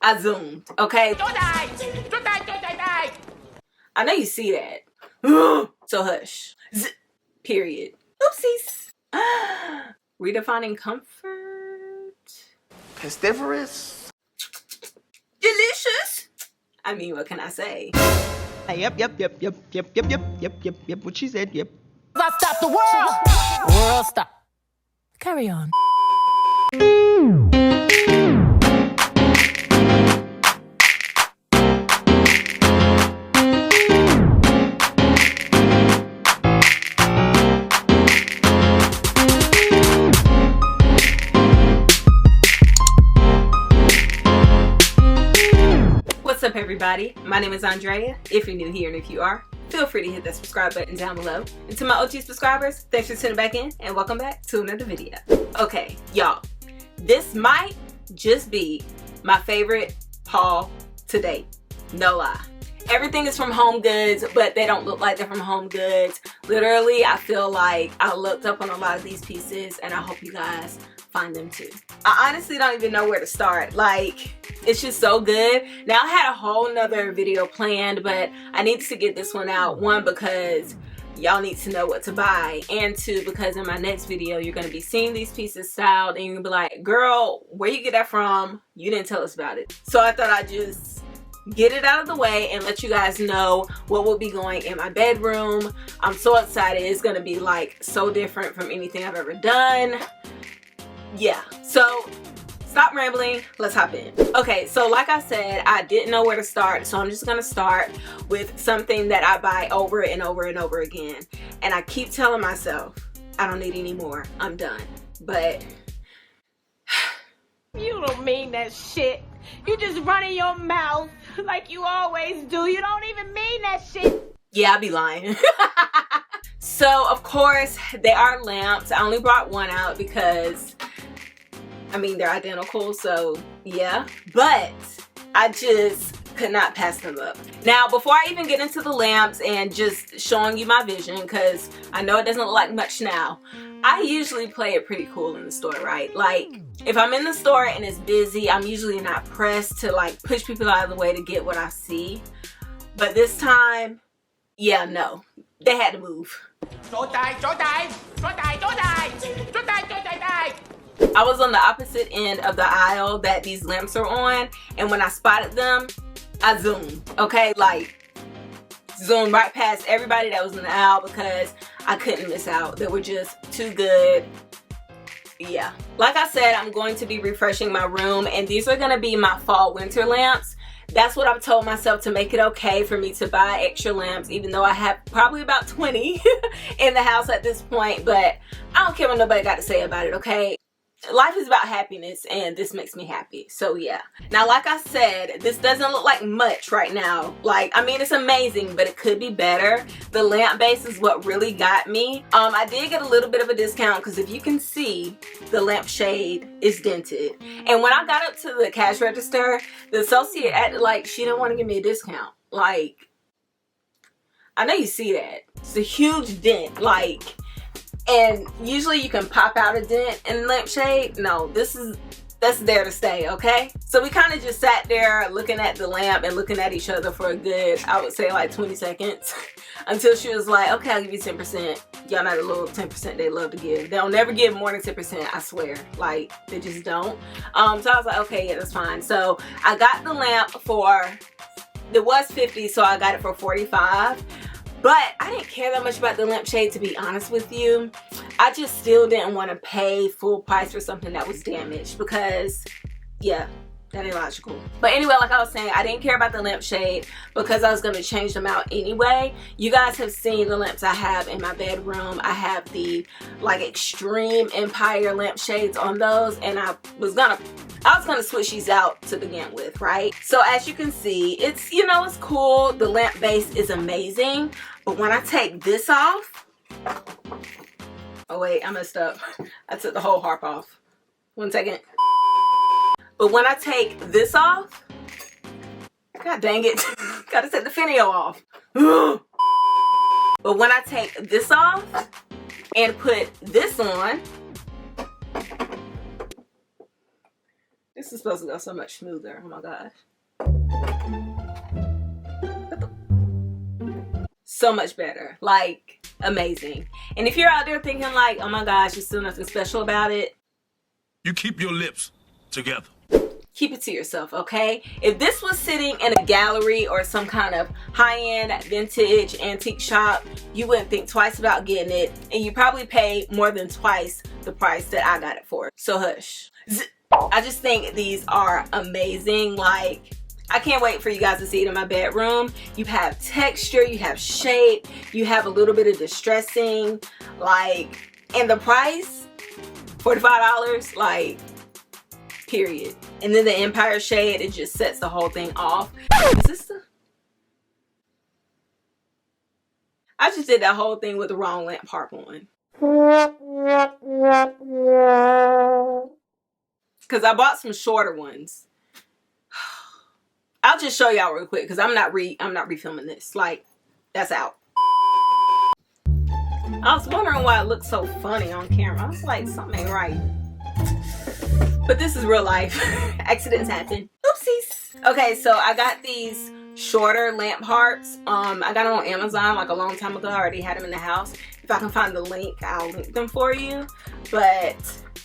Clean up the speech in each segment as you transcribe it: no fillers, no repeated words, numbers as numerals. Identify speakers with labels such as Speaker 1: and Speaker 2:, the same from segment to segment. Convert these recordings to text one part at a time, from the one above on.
Speaker 1: I zoomed, okay?
Speaker 2: Don't die! Don't die! Don't die! Die!
Speaker 1: I know you see that. So hush. Period. Oopsies. Redefining comfort.
Speaker 3: Pestiferous.
Speaker 1: Delicious. I mean, what can I say?
Speaker 3: Yep. What she said, yep.
Speaker 2: I stop the world! World stop. Carry on.
Speaker 1: What's up, everybody? My name is Andrea. If you're new here and if you are, feel free to hit that subscribe button down below. And to my OG subscribers, thanks for tuning back in and welcome back to another video. Okay, y'all, this might just be my favorite haul to date. No lie. Everything is from Homegoods, but they don't look like they're from Homegoods. Literally, I feel like I looked up on a lot of these pieces and I hope you guys find them too. I honestly don't even know where to start. Like, it's just so good. Now, I had a whole nother video planned, but I need to get this one out. One, because y'all need to know what to buy, and two, because in my next video you're going to be seeing these pieces styled and you're going to be like, girl, where you get that from? You didn't tell us about it. So I thought I'd just get it out of the way and let you guys know what will be going in my bedroom. I'm so excited. It's going to be like so different from anything I've ever done. Yeah, so stop rambling, let's hop in. Okay, so like I said, I didn't know where to start, so I'm just gonna start with something that I buy over and over and over again. And I keep telling myself, I don't need any more, I'm done. But
Speaker 2: You don't mean that shit. You just running your mouth like you always do. You don't even mean that shit.
Speaker 1: yeah, I'd be lying. So of course, they are lamps. I only brought one out because I mean, they're identical, so yeah. But I just could not pass them up. Now, before I even get into the lamps and just showing you my vision, because I know it doesn't look like much now, I usually play it pretty cool in the store, right? Like, if I'm in the store and it's busy, I'm usually not pressed to like push people out of the way to get what I see. But this time, yeah, no. They had to move.
Speaker 2: Don't die! Don't die! Don't die! Don't die! Don't die! Don't die! Die!
Speaker 1: I was on the opposite end of the aisle that these lamps are on, and when I spotted them, I zoomed, okay? Like, zoomed right past everybody that was in the aisle because I couldn't miss out. They were just too good. Yeah. Like I said, I'm going to be refreshing my room, and these are going to be my fall winter lamps. That's what I've told myself, to make it okay for me to buy extra lamps, even though I have probably about 20 in the house at this point. But I don't care what nobody got to say about it, okay? Life is about happiness, and this makes me happy. So yeah. Now, like I said, this doesn't look like much right now. Like, I mean, it's amazing, but it could be better. The lamp base is what really got me. I did get a little bit of a discount because if you can see, the lamp shade is dented. And when I got up to the cash register, the associate acted like she didn't want to give me a discount. Like, I know you see that. It's a huge dent. Like, and usually you can pop out a dent in lampshade. No, that's there to stay, okay? So we kind of just sat there looking at the lamp and looking at each other for a good, I would say like 20 seconds until she was like, okay, I'll give you 10%. Y'all know the little 10% they love to give. They'll never give more than 10%, I swear. Like, they just don't. So I was like, okay, yeah, that's fine. So I got the lamp for, it was 50, so I got it for 45. But I didn't care that much about the lampshade, to be honest with you. I just still didn't want to pay full price for something that was damaged because, yeah, that ain't logical. But anyway, like I was saying, I didn't care about the lampshade because I was going to change them out anyway. You guys have seen the lamps I have in my bedroom. I have the like extreme Empire lampshades on those, and I was gonna switch these out to begin with, right? So as you can see, it's, you know, it's cool. The lamp base is amazing. But when I take this off, oh wait, I messed up. I took the whole harp off. 1 second. But when I take this off, god dang it, gotta take the finial off. But when I take this off and put this on, This is supposed to go so much smoother. Oh my gosh. So much better. Like, amazing. And if you're out there thinking like, oh my gosh, there's still nothing special about it,
Speaker 4: you keep your lips together.
Speaker 1: keep it to yourself, okay? If this was sitting in a gallery or some kind of high-end vintage antique shop, you wouldn't think twice about getting it, and you probably pay more than twice the price that I got it for. So hush. I just think these are amazing. Like, I can't wait for you guys to see it in my bedroom. You have texture, you have shape, you have a little bit of distressing, like, and the price, $45, like, period. And then the Empire shade, it just sets the whole thing off. Is this the... I just did that whole thing with the wrong lamp harp on. Because I bought some shorter ones. I'll just show y'all real quick because I'm not refilming this. Like, that's out. I was wondering why it looked so funny on camera. I was like, something ain't right. But this is real life. Accidents happen. Oopsies. Okay, so I got these shorter lamp harps. I got them on Amazon like a long time ago. I already had them in the house. If I can find the link, I'll link them for you. But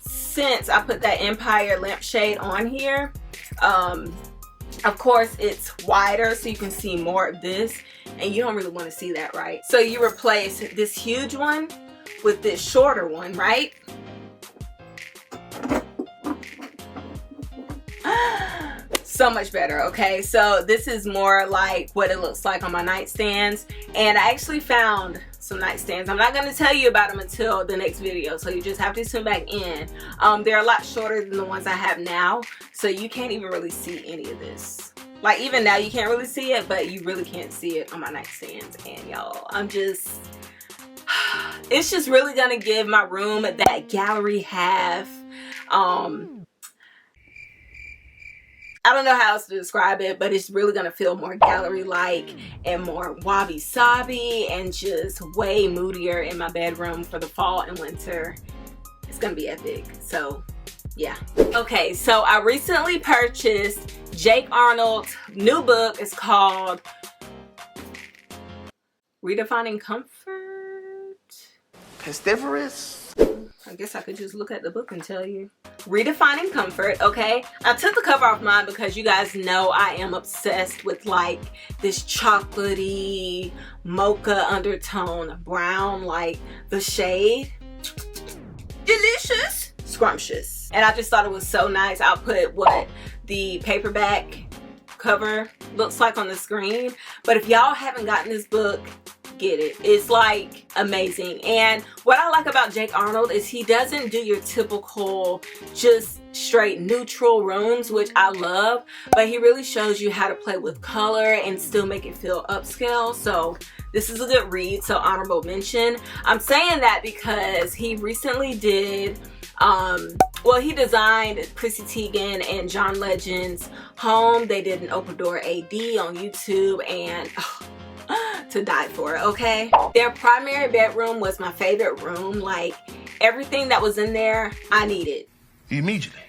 Speaker 1: since I put that Empire lampshade on here, of course it's wider so you can see more of this, and you don't really want to see that, right? So you replace this huge one with this shorter one, right? So much better. Okay, so this is more like what it looks like on my nightstands, and I actually found some nightstands. I'm not going to tell you about them until the next video, so you just have to tune back in. They're a lot shorter than the ones I have now, so you can't even really see any of this. Like, even now you can't really see it, but you really can't see it on my nightstands. And y'all, I'm just, it's just really gonna give my room that gallery half. I don't know how else to describe it, but it's really gonna feel more gallery-like and more Wabi Sabi and just way moodier in my bedroom for the fall and winter. It's gonna be epic. So yeah. Okay, so I recently purchased Jake Arnold's new book. It's called Redefining Comfort.
Speaker 3: Pestiferous.
Speaker 1: I guess I could just look at the book and tell you. Redefining Comfort, okay? I took the cover off mine because you guys know I am obsessed with like this chocolatey mocha undertone brown, like the shade. Delicious, scrumptious. And I just thought it was so nice. I'll put what the paperback cover looks like on the screen. But if y'all haven't gotten this book, get it. It's like amazing. And what I like about Jake Arnold is he doesn't do your typical just straight neutral rooms, which I love, but he really shows you how to play with color and still make it feel upscale. So this is a good read, so honorable mention. I'm saying that because he recently did well, he designed Chrissy Teigen and John Legend's home. They did an open door AD on YouTube, and to die for it, okay? Their primary bedroom was my favorite room. Like, everything that was in there, I needed.
Speaker 4: Immediately.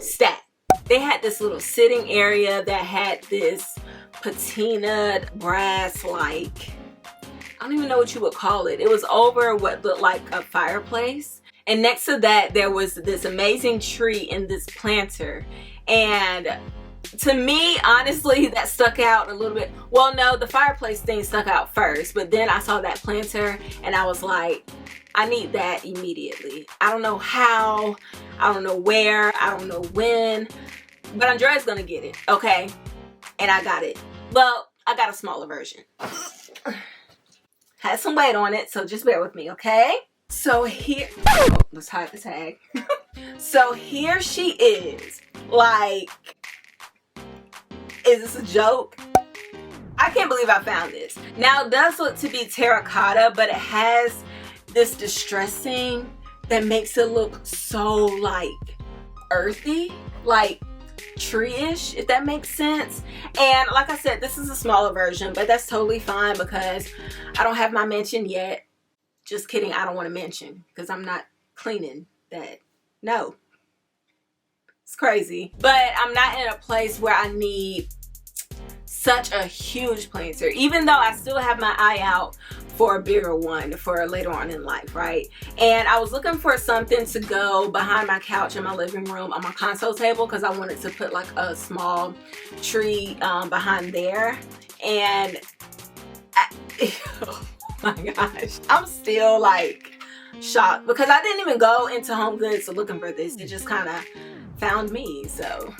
Speaker 1: Stat. They had this little sitting area that had this patinaed brass, like, I don't even know what you would call it. It was over what looked like a fireplace. And next to that, there was this amazing tree in this planter. And to me, honestly, that stuck out a little bit. Well, no, the fireplace thing stuck out first, but then I saw that planter and I was like, I need that immediately. I don't know how, I don't know where, I don't know when, but Andrea's gonna get it, okay? And I got it. Well, I got a smaller version. Had some weight on it, so just bear with me, okay? So here, oh, let's hide the tag. So here she is. Like, is this a joke? I can't believe I found this. Now, it does look to be terracotta, but it has this distressing that makes it look so like earthy, like tree-ish, if that makes sense. And like I said, this is a smaller version, but that's totally fine because I don't have my mention yet. Just kidding, I don't want to mention because I'm not cleaning that. No. It's crazy. But I'm not in a place where I need such a huge planter, even though I still have my eye out for a bigger one for later on in life, right? And I was looking for something to go behind my couch in my living room on my console table because I wanted to put like a small tree behind there. And oh my gosh, I'm still like shocked because I didn't even go into Homegoods looking for this. It just kind of found me. So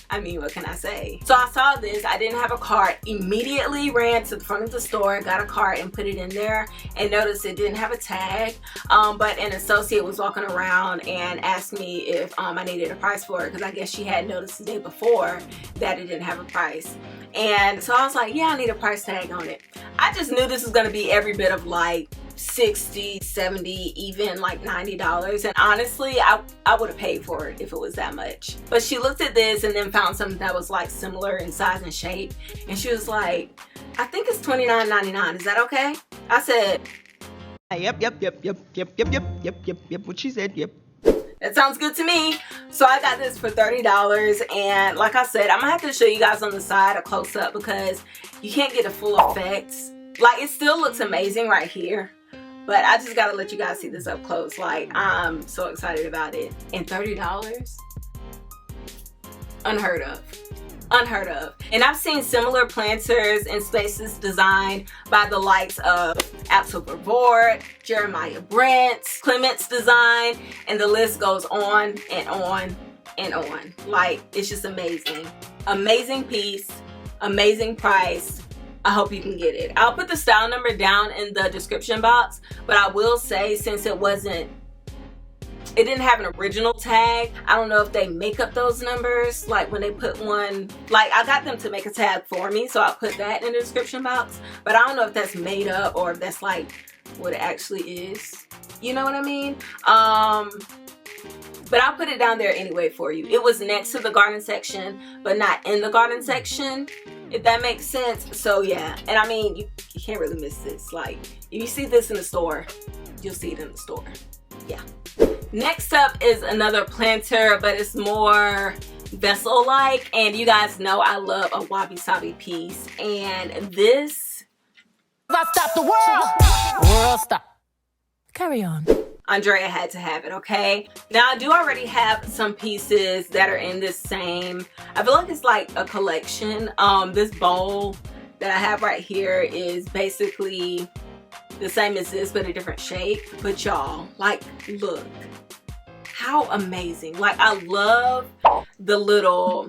Speaker 1: I mean, what can I say? So I saw this, I didn't have a cart, immediately ran to the front of the store, got a cart and put it in there, and noticed it didn't have a tag. But an associate was walking around and asked me if I needed a price for it, because I guess she had noticed the day before that it didn't have a price. And so I was like, yeah, I need a price tag on it. I just knew this was gonna be every bit of like $60, $70, even like $90. And honestly, I would have paid for it if it was that much. But she looked at this and then found something that was like similar in size and shape. And she was like, I think it's $29.99. Is that okay? I said,
Speaker 5: Yep. What she said, yep.
Speaker 1: That sounds good to me. So I got this for $30, and like I said, I'm gonna have to show you guys on the side a close-up because you can't get a full effect. Like, it still looks amazing right here, but I just gotta let you guys see this up close. Like, I'm so excited about it. And $30? Unheard of. Unheard of. And I've seen similar planters in spaces designed by the likes of October Board, Jeremiah Brent, Clement's Design, and the list goes on and on and on. Like, it's just amazing. Amazing piece, amazing price. I hope you can get it. I'll put the style number down in the description box, but I will say, since it didn't have an original tag, I don't know if they make up those numbers, like when they put one, like I got them to make a tag for me, so I'll put that in the description box, but I don't know if that's made up or if that's like what it actually is, you know what I mean? But I'll put it down there anyway for you. It was next to the garden section, but not in the garden section, if that makes sense. So yeah, and I mean, you can't really miss this. Like, if you see this in the store, you'll see it in the store. Yeah. Next up is another planter, but it's more vessel-like, and you guys know I love a Wabi Sabi piece, and this,
Speaker 2: I stop the world. World stop. Carry on.
Speaker 1: Andrea had to have it, okay? Now, I do already have some pieces that are in this same, I feel like it's like a collection. This bowl that I have right here is basically the same as this, but a different shape. But y'all, like, look. How amazing. Like, I love the little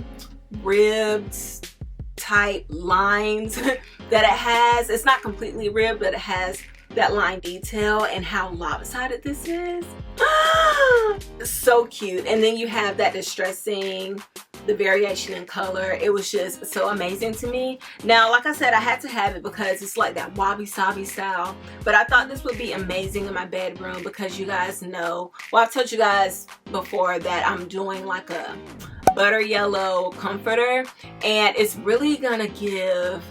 Speaker 1: ribbed type lines that it has. It's not completely ribbed, but it has that line detail, and how lopsided this is. So cute. And then you have that distressing, the variation in color. It was just so amazing to me. Now, like I said, I had to have it because it's like that Wabi Sabi style, but I thought this would be amazing in my bedroom because you guys know, well, I've told you guys before that I'm doing like a butter yellow comforter, and it's really gonna give,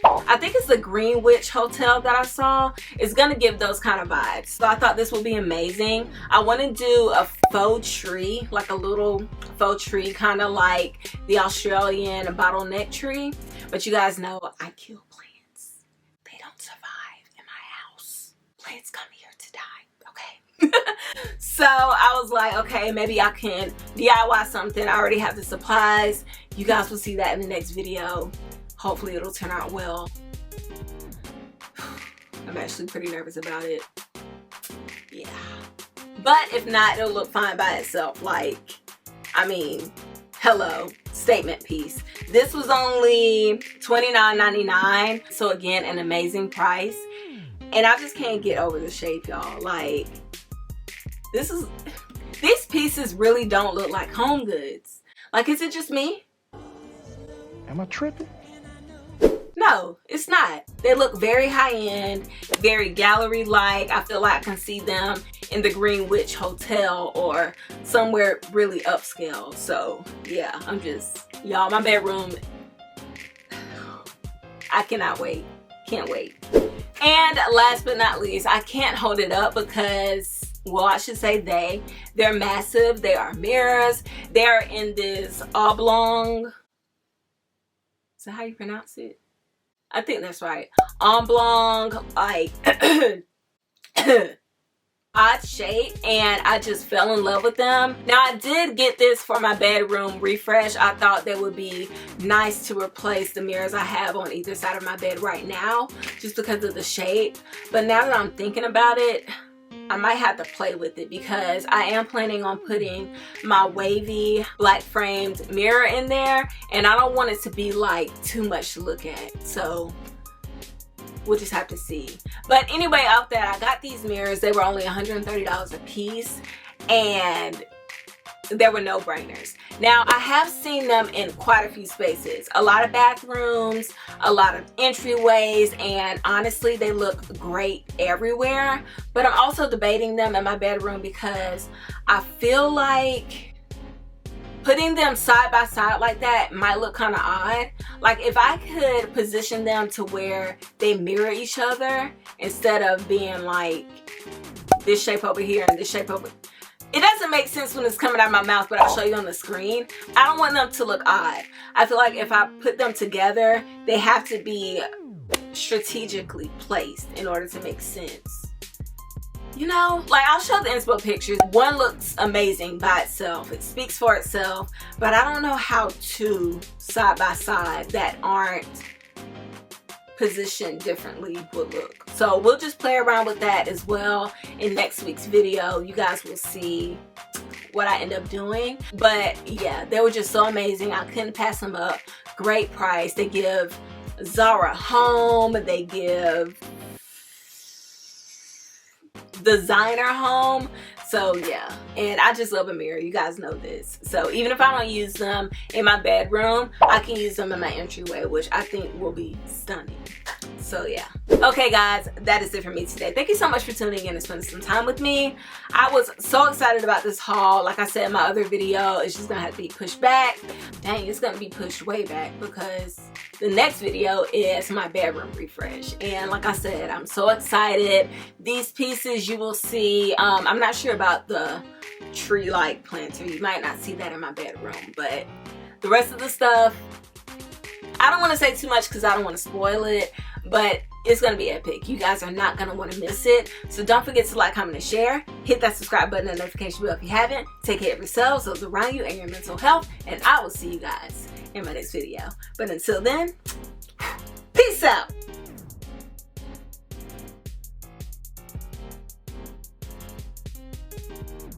Speaker 1: I think it's the Greenwich Hotel that I saw. It's gonna give those kind of vibes. So I thought this would be amazing. I want to do a faux tree, like a little faux tree, kind of like the Australian bottleneck tree. But you guys know I kill plants. They don't survive in my house. Plants come here to die, okay? So I was like, okay, maybe I can DIY something. I already have the supplies. You guys will see that in the next video. Hopefully it'll turn out well. I'm actually pretty nervous about it. Yeah. But if not, it'll look fine by itself. Like, I mean, hello, statement piece. This was only $29.99. So again, an amazing price. And I just can't get over the shape, y'all. Like, these pieces really don't look like Homegoods. Like, is it just me?
Speaker 3: Am I tripping?
Speaker 1: No, it's not. They look very high-end, very gallery-like. I feel like I can see them in the Greenwich Hotel or somewhere really upscale. So yeah, I'm just, y'all, my bedroom, I cannot wait. Can't wait. And last but not least, I can't hold it up because well, I should say they're massive. They are mirrors. They're in this oblong, is that how you pronounce it? I think that's right. Oblong, like odd shape, and I just fell in love with them. Now, I did get this for my bedroom refresh. I thought they would be nice to replace the mirrors I have on either side of my bed right now, just because of the shape. But now that I'm thinking about it, I might have to play with it, because I am planning on putting my wavy black framed mirror in there, and I don't want it to be like too much to look at. So we'll just have to see. But anyway, out there, I got these mirrors. They were only $130 a piece, and they were no-brainers. Now, I have seen them in quite a few spaces. A lot of bathrooms, a lot of entryways, and honestly, they look great everywhere. But I'm also debating them in my bedroom, because I feel like putting them side by side like that might look kind of odd. Like, if I could position them to where they mirror each other, instead of being like this shape over here and this shape over, it doesn't make sense when it's coming out of my mouth, but I'll show you on the screen. I don't want them to look odd. I feel like if I put them together, they have to be strategically placed in order to make sense. You know, like, I'll show the inspo pictures. One looks amazing by itself. It speaks for itself. But I don't know how two side by side that aren't positioned differently would look. So we'll just play around with that as well in next week's video. You guys will see what I end up doing. But yeah, they were just so amazing. I couldn't pass them up. Great price. They give Zara home. They give designer home. So yeah, and I just love a mirror. You guys know this. So even if I don't use them in my bedroom, I can use them in my entryway, which I think will be stunning. So yeah. Okay guys, that is it for me today. Thank you so much for tuning in and spending some time with me. I was so excited about this haul. Like I said in my other video, it's just gonna have to be pushed back. Dang, it's gonna be pushed way back, because the next video is my bedroom refresh. And like I said, I'm so excited. These pieces you will see, I'm not sure about the tree-like planter. You might not see that in my bedroom, but the rest of the stuff, I don't want to say too much because I don't want to spoil it, but it's going to be epic. You guys are not going to want to miss it. So don't forget to like, comment, and share. Hit that subscribe button and notification bell if you haven't. Take care of yourselves, those around you, and your mental health. And I will see you guys in my next video. But until then, peace out.